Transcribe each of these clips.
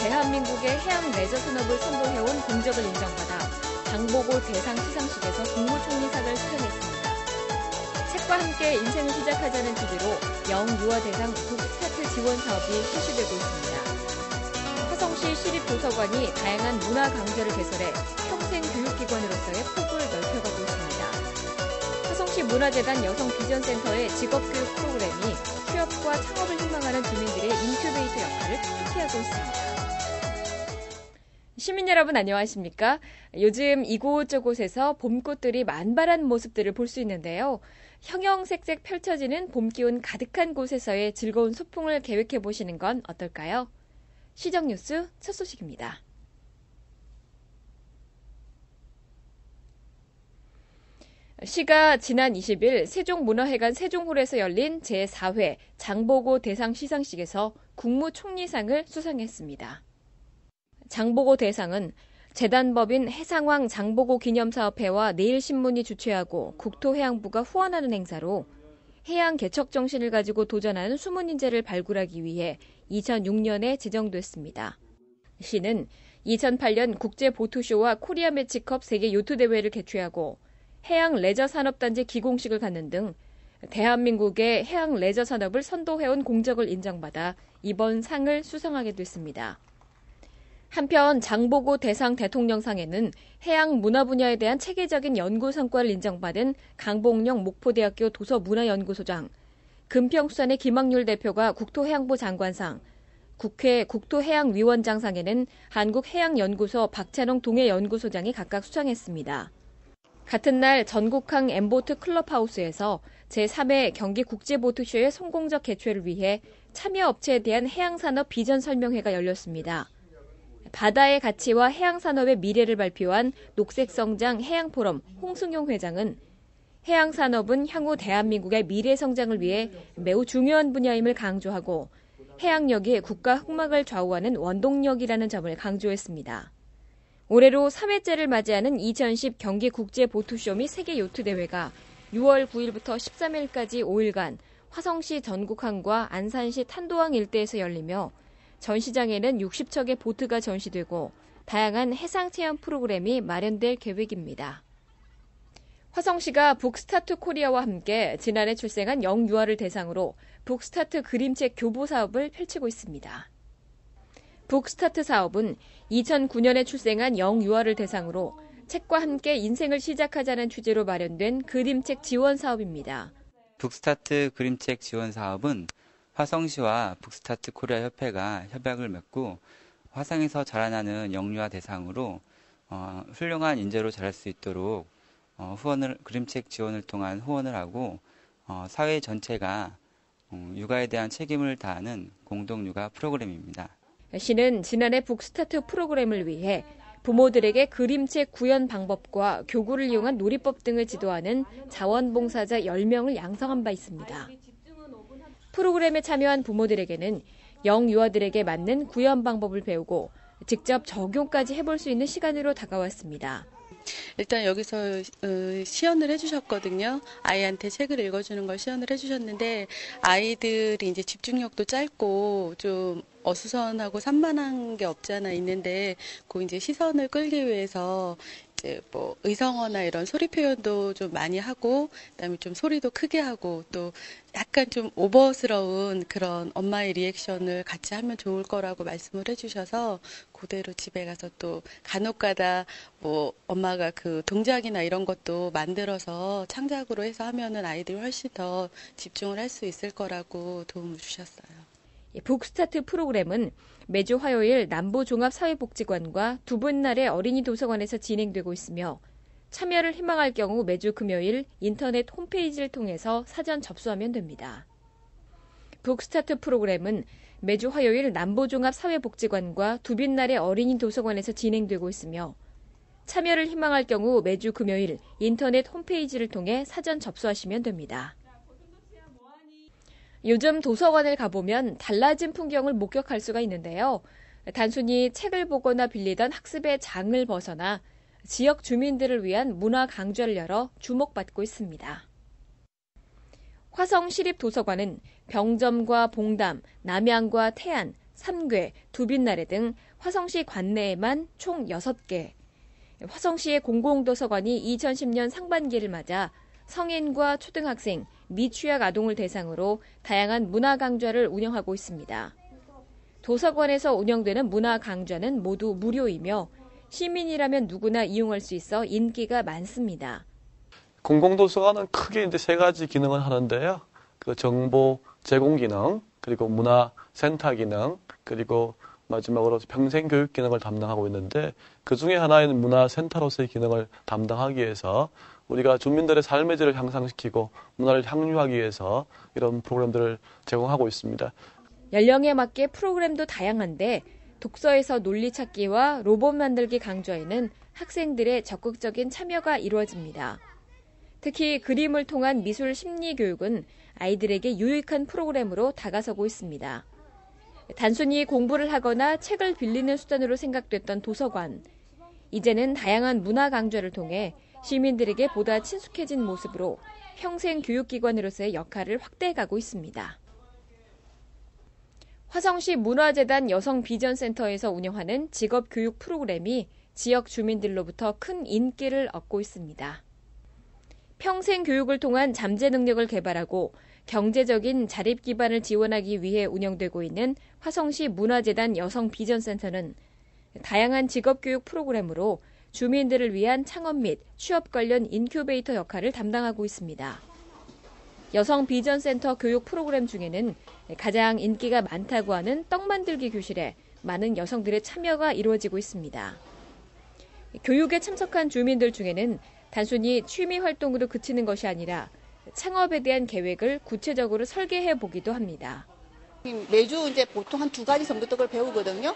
대한민국의 해양 레저 산업을 선도해온 공적을 인정받아 장보고 대상 시상식에서 국무총리상을 수상했습니다. 책과 함께 인생을 시작하자는 주제로 영유아 대상 북스타트 지원 사업이 실시되고 있습니다. 화성시 시립도서관이 다양한 문화 강좌를 개설해 평생 교육기관으로서의 폭을 넓혀가고 있습니다. 화성시 문화재단 여성비전센터의 직업교육 프로그램이 취업과 창업을 희망하는 주민들의 인큐베이터 역할을 톡톡히 하고 있습니다. 시민 여러분 안녕하십니까? 요즘 이곳저곳에서 봄꽃들이 만발한 모습들을 볼 수 있는데요. 형형색색 펼쳐지는 봄 기운 가득한 곳에서의 즐거운 소풍을 계획해 보시는 건 어떨까요? 시정뉴스 첫 소식입니다. 시가 지난 20일 세종문화회관 세종홀에서 열린 제4회 장보고 대상 시상식에서 국무총리상을 수상했습니다. 장보고 대상은 재단법인 해상왕 장보고 기념사업회와 내일신문이 주최하고 국토해양부가 후원하는 행사로 해양 개척 정신을 가지고 도전하는 숨은 인재를 발굴하기 위해 2006년에 제정됐습니다. 시는 2008년 국제보트쇼와 코리아 매치컵 세계 요트대회를 개최하고 해양 레저 산업단지 기공식을 갖는 등 대한민국의 해양 레저 산업을 선도해온 공적을 인정받아 이번 상을 수상하게 됐습니다. 한편 장보고 대상 대통령상에는 해양 문화 분야에 대한 체계적인 연구 성과를 인정받은 강봉영 목포대학교 도서문화연구소장, 금평수산의 김학률 대표가 국토해양부 장관상, 국회 국토해양위원장상에는 한국해양연구소 박찬홍 동해연구소장이 각각 수상했습니다. 같은 날 전국항 엠보트 클럽하우스에서 제3회 경기국제보트쇼의 성공적 개최를 위해 참여업체에 대한 해양산업 비전 설명회가 열렸습니다. 바다의 가치와 해양산업의 미래를 발표한 녹색성장 해양포럼 홍승용 회장은 해양산업은 향후 대한민국의 미래 성장을 위해 매우 중요한 분야임을 강조하고 해양력이 국가 흑막을 좌우하는 원동력이라는 점을 강조했습니다. 올해로 3회째를 맞이하는 2010 경기국제보트쇼 및 세계요트대회가 6월 9일부터 13일까지 5일간 화성시 전국항과 안산시 탄도항 일대에서 열리며 전시장에는 60척의 보트가 전시되고 다양한 해상체험 프로그램이 마련될 계획입니다. 화성시가 북스타트 코리아와 함께 지난해 출생한 영유아를 대상으로 북스타트 그림책 교보 사업을 펼치고 있습니다. 북스타트 사업은 2009년에 출생한 영유아를 대상으로 책과 함께 인생을 시작하자는 주제로 마련된 그림책 지원 사업입니다. 북스타트 그림책 지원 사업은 화성시와 북스타트 코리아 협회가 협약을 맺고 화성에서 자라나는 영유아 대상으로 훌륭한 인재로 자랄 수 있도록 그림책 지원을 통한 후원을 하고 사회 전체가 육아에 대한 책임을 다하는 공동육아 프로그램입니다. 시는 지난해 북스타트 프로그램을 위해 부모들에게 그림책 구현 방법과 교구를 이용한 놀이법 등을 지도하는 자원봉사자 10명을 양성한 바 있습니다. 프로그램에 참여한 부모들에게는 영유아들에게 맞는 구현 방법을 배우고 직접 적용까지 해볼 수 있는 시간으로 다가왔습니다. 일단 여기서 시연을 해주셨거든요. 아이한테 책을 읽어주는 걸 시연을 해주셨는데 아이들이 이제 집중력도 짧고 좀 어수선하고 산만한 게 없지 않아 있는데 그 이제 시선을 끌기 위해서 이제 뭐 의성어나 이런 소리 표현도 좀 많이 하고 그다음에 좀 소리도 크게 하고 또 약간 좀 오버스러운 그런 엄마의 리액션을 같이 하면 좋을 거라고 말씀을 해주셔서 그대로 집에 가서 또 간혹가다 뭐 엄마가 그 동작이나 이런 것도 만들어서 창작으로 해서 하면은 아이들이 훨씬 더 집중을 할 수 있을 거라고 도움을 주셨어요. 북스타트 프로그램은 매주 화요일 남부종합사회복지관과 두 분날의 어린이 도서관에서 진행되고 있으며 참여를 희망할 경우 매주 금요일 인터넷 홈페이지를 통해서 사전 접수하면 됩니다. 북스타트 프로그램은 매주 화요일 남부종합사회복지관과 두 분날의 어린이 도서관에서 진행되고 있으며 참여를 희망할 경우 매주 금요일 인터넷 홈페이지를 통해 사전 접수하시면 됩니다. 요즘 도서관을 가보면 달라진 풍경을 목격할 수가 있는데요. 단순히 책을 보거나 빌리던 학습의 장을 벗어나 지역 주민들을 위한 문화 강좌를 열어 주목받고 있습니다. 화성시립도서관은 병점과 봉담, 남양과 태안, 삼괴, 두빛나래 등 화성시 관내에만 총 6개. 화성시의 공공도서관이 2010년 상반기를 맞아 성인과 초등학생, 미취학 아동을 대상으로 다양한 문화 강좌를 운영하고 있습니다. 도서관에서 운영되는 문화 강좌는 모두 무료이며 시민이라면 누구나 이용할 수 있어 인기가 많습니다. 공공도서관은 크게 이제 3가지 기능을 하는데요. 그 정보 제공 기능, 그리고 문화센터 기능, 그리고 마지막으로 평생 교육 기능을 담당하고 있는데 그 중에 하나인 문화센터로서의 기능을 담당하기 위해서 우리가 주민들의 삶의 질을 향상시키고 문화를 향유하기 위해서 이런 프로그램들을 제공하고 있습니다. 연령에 맞게 프로그램도 다양한데 독서에서 논리 찾기와 로봇 만들기 강좌에는 학생들의 적극적인 참여가 이루어집니다. 특히 그림을 통한 미술 심리 교육은 아이들에게 유익한 프로그램으로 다가서고 있습니다. 단순히 공부를 하거나 책을 빌리는 수단으로 생각됐던 도서관. 이제는 다양한 문화 강좌를 통해 시민들에게 보다 친숙해진 모습으로 평생 교육기관으로서의 역할을 확대해가고 있습니다. 화성시 문화재단 여성비전센터에서 운영하는 직업교육 프로그램이 지역 주민들로부터 큰 인기를 얻고 있습니다. 평생 교육을 통한 잠재 능력을 개발하고 경제적인 자립 기반을 지원하기 위해 운영되고 있는 화성시 문화재단 여성비전센터는 다양한 직업교육 프로그램으로 주민들을 위한 창업 및 취업 관련 인큐베이터 역할을 담당하고 있습니다. 여성비전센터 교육 프로그램 중에는 가장 인기가 많다고 하는 떡 만들기 교실에 많은 여성들의 참여가 이루어지고 있습니다. 교육에 참석한 주민들 중에는 단순히 취미 활동으로 그치는 것이 아니라 창업에 대한 계획을 구체적으로 설계해 보기도 합니다. 매주 이제 보통 한 2가지 정도 떡을 배우거든요.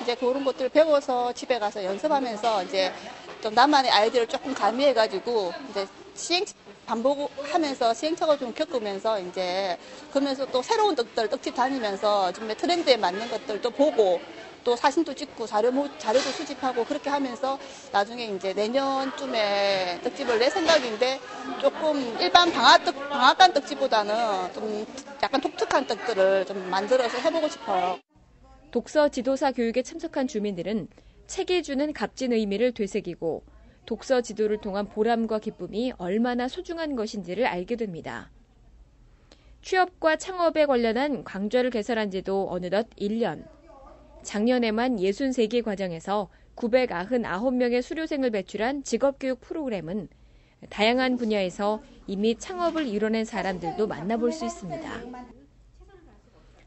이제 그런 것들을 배워서 집에 가서 연습하면서 이제 좀 나만의 아이디어를 조금 가미해가지고 이제 반복하면서 시행착오를 좀 겪으면서 이제 그러면서 또 새로운 떡집 다니면서 좀 트렌드에 맞는 것들도 보고 또 사진도 찍고 자료도 수집하고 그렇게 하면서 나중에 이제 내년쯤에 떡집을 낼 생각인데 조금 일반 방앗간 떡집보다는 좀 약간 독특한 떡들을 좀 만들어서 해보고 싶어요. 독서 지도사 교육에 참석한 주민들은 책이 주는 값진 의미를 되새기고 독서 지도를 통한 보람과 기쁨이 얼마나 소중한 것인지를 알게 됩니다. 취업과 창업에 관련한 강좌를 개설한 지도 어느덧 1년. 작년에만 63개 과정에서 999명의 수료생을 배출한 직업교육 프로그램은 다양한 분야에서 이미 창업을 이뤄낸 사람들도 만나볼 수 있습니다.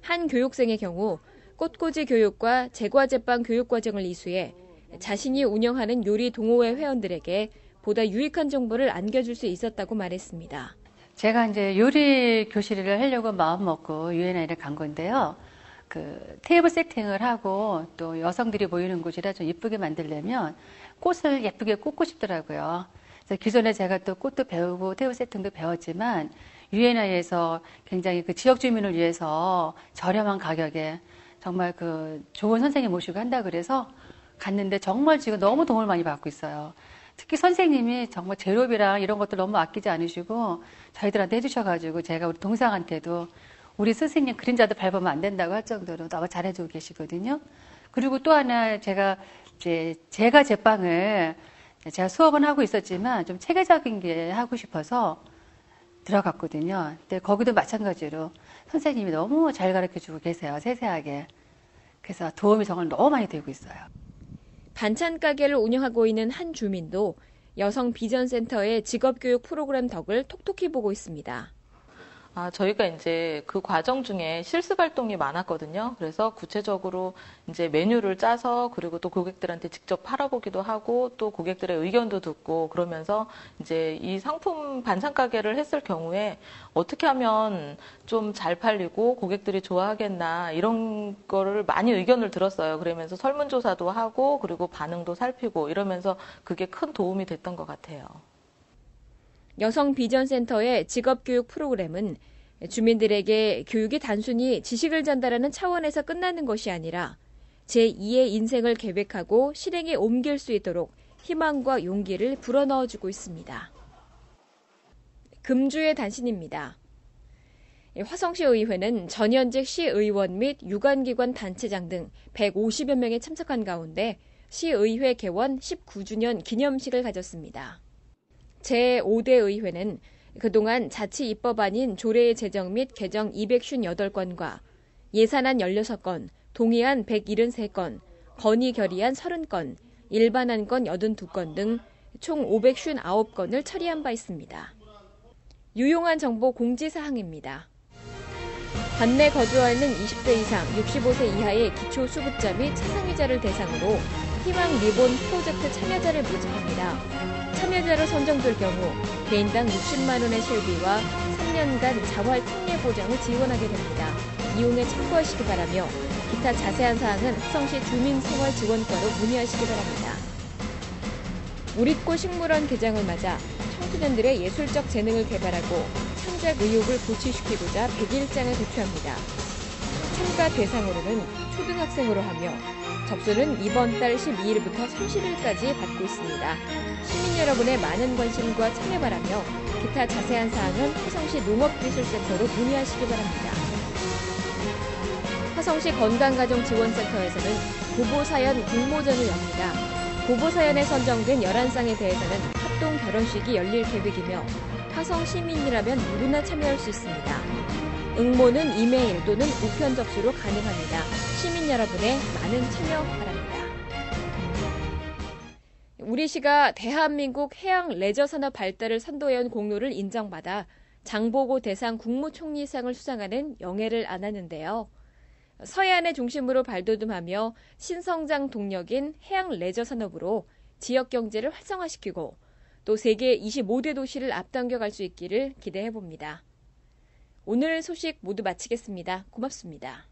한 교육생의 경우 꽃꽂이 교육과 제과제빵 교육 과정을 이수해 자신이 운영하는 요리 동호회 회원들에게 보다 유익한 정보를 안겨줄 수 있었다고 말했습니다. 제가 이제 요리 교실을 하려고 마음 먹고 UNI를 간 건데요. 그 테이블 세팅을 하고 또 여성들이 모이는 곳이라 좀 예쁘게 만들려면 꽃을 예쁘게 꽂고 싶더라고요. 그래서 기존에 제가 또 꽃도 배우고 테이블 세팅도 배웠지만 UNI에서 굉장히 그 지역 주민을 위해서 저렴한 가격에 정말 그 좋은 선생님 모시고 한다 그래서 갔는데 정말 지금 너무 도움을 많이 받고 있어요. 특히 선생님이 정말 재료비랑 이런 것들 너무 아끼지 않으시고 저희들한테 해주셔가지고 제가 우리 동상한테도 우리 선생님 그림자도 밟으면 안 된다고 할 정도로 너무 잘해주고 계시거든요. 그리고 또 하나 제가 제빵을 제가 수업은 하고 있었지만 좀 체계적인 게 하고 싶어서 들어갔거든요. 근데 거기도 마찬가지로 선생님이 너무 잘 가르쳐주고 계세요. 세세하게. 그래서 도움이 정말 너무 많이 되고 있어요. 반찬 가게를 운영하고 있는 한 주민도 여성 비전센터의 직업교육 프로그램 덕을 톡톡히 보고 있습니다. 저희가 이제 그 과정 중에 실습 활동이 많았거든요. 그래서 구체적으로 이제 메뉴를 짜서 그리고 또 고객들한테 직접 팔아보기도 하고 또 고객들의 의견도 듣고 그러면서 이제 이 상품 반찬 가게를 했을 경우에 어떻게 하면 좀 잘 팔리고 고객들이 좋아하겠나 이런 거를 많이 의견을 들었어요. 그러면서 설문조사도 하고 그리고 반응도 살피고 이러면서 그게 큰 도움이 됐던 것 같아요. 여성 비전센터의 직업교육 프로그램은 주민들에게 교육이 단순히 지식을 전달하는 차원에서 끝나는 것이 아니라 제2의 인생을 계획하고 실행에 옮길 수 있도록 희망과 용기를 불어넣어주고 있습니다. 금주의 단신입니다. 화성시 의회는 전현직 시의원 및 유관기관 단체장 등 150여 명이 참석한 가운데 시의회 개원 19주년 기념식을 가졌습니다. 제5대 의회는 그동안 자치입법안인 조례 제정 및 개정 258건과 예산안 16건, 동의안 173건, 건의 결의안 30건, 일반안 건 82건 등 총 559건을 처리한 바 있습니다. 유용한 정보 공지사항입니다. 관내 거주하는 20대 이상 65세 이하의 기초수급자 및 차상위자를 대상으로 희망 리본 프로젝트 참여자를 모집합니다. 참여자로 선정될 경우 개인당 60만 원의 실비와 3년간 자활 특례 보장을 지원하게 됩니다. 이용에 참고하시기 바라며 기타 자세한 사항은 화성시 주민생활지원과로 문의하시기 바랍니다. 우릿꽃 식물원 개장을 맞아 청소년들의 예술적 재능을 개발하고 창작 의욕을 고취시키고자 100일장을 개최합니다. 참가 대상으로는 초등학생으로 하며 접수는 이번 달 12일부터 30일까지 받고 있습니다. 시민 여러분의 많은 관심과 참여 바라며 기타 자세한 사항은 화성시 농업기술센터로 문의하시기 바랍니다. 화성시 건강가정지원센터에서는 보고사연 공모전을 엽니다. 보고사연에 선정된 11쌍에 대해서는 합동 결혼식이 열릴 계획이며 화성 시민이라면 누구나 참여할 수 있습니다. 응모는 이메일 또는 우편 접수로 가능합니다. 시민 여러분의 많은 참여 바랍니다. 우리시가 대한민국 해양 레저 산업 발달을 선도해온 공로를 인정받아 장보고 대상 국무총리상을 수상하는 영예를 안았는데요. 서해안을 중심으로 발돋움하며 신성장 동력인 해양 레저 산업으로 지역 경제를 활성화시키고 또 세계 25대 도시를 앞당겨 갈 수 있기를 기대해 봅니다. 오늘 소식 모두 마치겠습니다. 고맙습니다.